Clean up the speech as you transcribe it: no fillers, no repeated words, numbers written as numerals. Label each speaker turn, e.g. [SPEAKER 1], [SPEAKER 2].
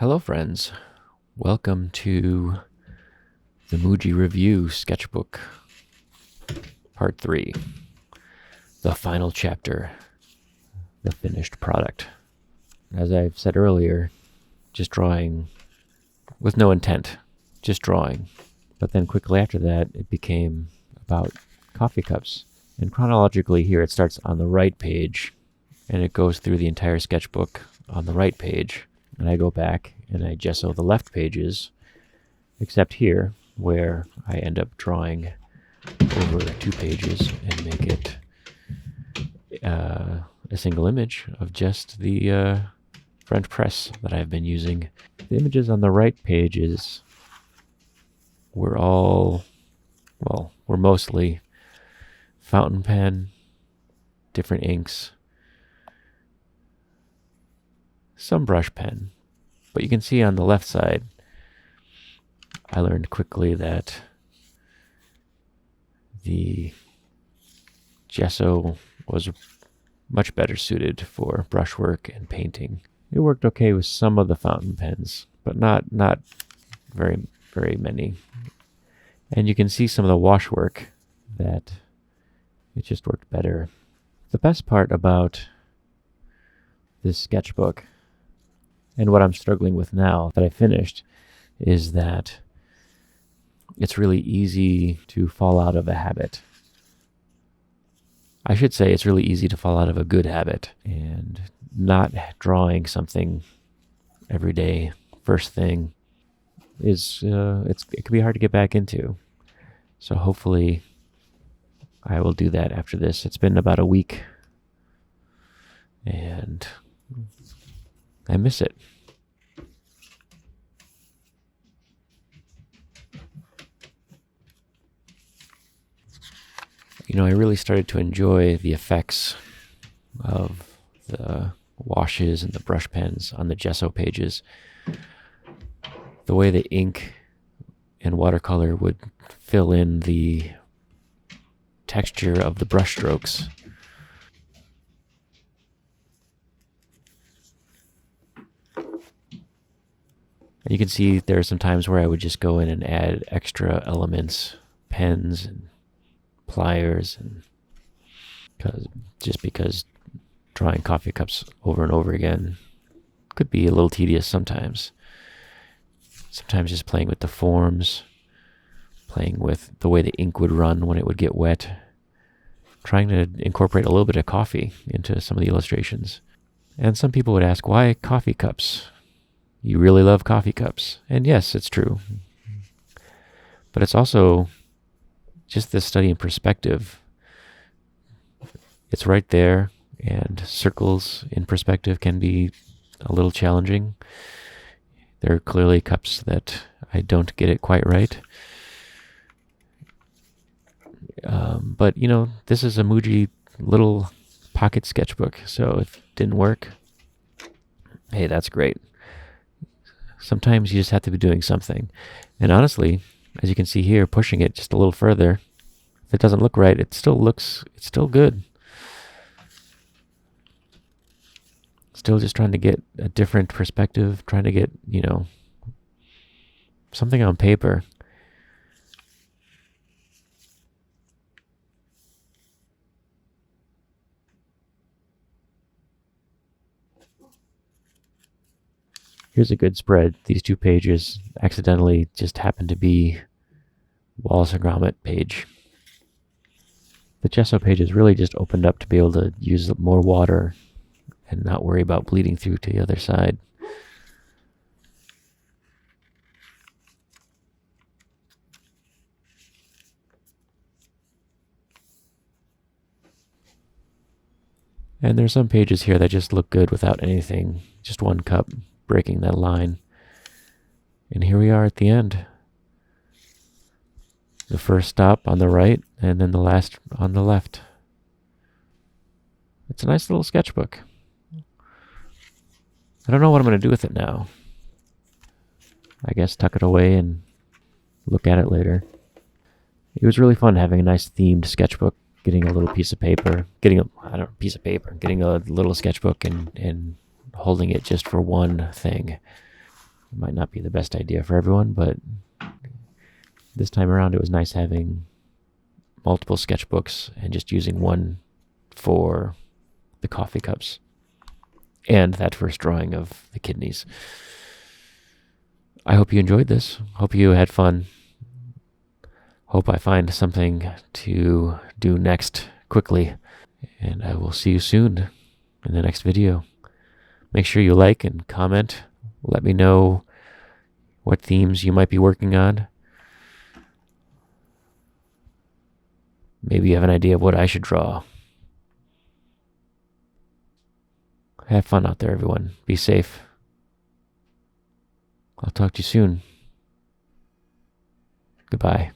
[SPEAKER 1] Hello, friends. Welcome to the Muji Review Sketchbook, Part 3, the final chapter, the finished product. As I've said earlier, just drawing with no intent, just drawing. But then quickly after that, it became about coffee cups. And chronologically here, it starts on the right page, and it goes through the entire sketchbook on the right page. And I go back and I gesso the left pages, except here, where I end up drawing over 2 pages and make it a single image of just the French press that I've been using. The images on the right pages were mostly fountain pen, different inks, some brush pen. But you can see on the left side, I learned quickly that the gesso was much better suited for brushwork and painting. It worked okay with some of the fountain pens, but not very, very many. And you can see some of the wash work that it just worked better. The best part about this sketchbook, and what I'm struggling with now that I finished, is that it's really easy to fall out of a habit. I should say it's really easy to fall out of a good habit, and not drawing something every day, first thing, it can be hard to get back into. So hopefully I will do that after this. It's been about a week, and I miss it. I really started to enjoy the effects of the washes and the brush pens on the gesso pages. The way the ink and watercolor would fill in the texture of the brush strokes. You can see there are some times where I would just go in and add extra elements, pens and pliers, and because drawing coffee cups over and over again could be a little tedious sometimes. Sometimes just playing with the forms, playing with the way the ink would run when it would get wet, trying to incorporate a little bit of coffee into some of the illustrations. And some people would ask, why coffee cups? You really love coffee cups. And yes, it's true. But it's also just this study in perspective. It's right there, and circles in perspective can be a little challenging. There are clearly cups that I don't get it quite right. But, this is a Muji little pocket sketchbook, so if it didn't work, hey, that's great. Sometimes you just have to be doing something. And honestly, as you can see here, pushing it just a little further, if it doesn't look right, it's still good. Still just trying to get a different perspective, trying to get, something on paper. Here's a good spread. These 2 pages accidentally just happen to be Wallace and Gromit page. The gesso pages really just opened up to be able to use more water and not worry about bleeding through to the other side. And there's some pages here that just look good without anything, just one cup breaking that line. And here we are at the end. The first stop on the right, and then the last on the left. It's a nice little sketchbook. I don't know what I'm going to do with it now. I guess tuck it away and look at it later. It was really fun having a nice themed sketchbook, getting a little piece of paper, getting a little sketchbook and holding it just for one thing. It might not be the best idea for everyone, but this time around it was nice having multiple sketchbooks and just using one for the coffee cups and that first drawing of the kidneys. I hope you enjoyed this. Hope you had fun. Hope I find something to do next quickly. And I will see you soon in the next video. Make sure you like and comment. Let me know what themes you might be working on. Maybe you have an idea of what I should draw. Have fun out there, everyone. Be safe. I'll talk to you soon. Goodbye.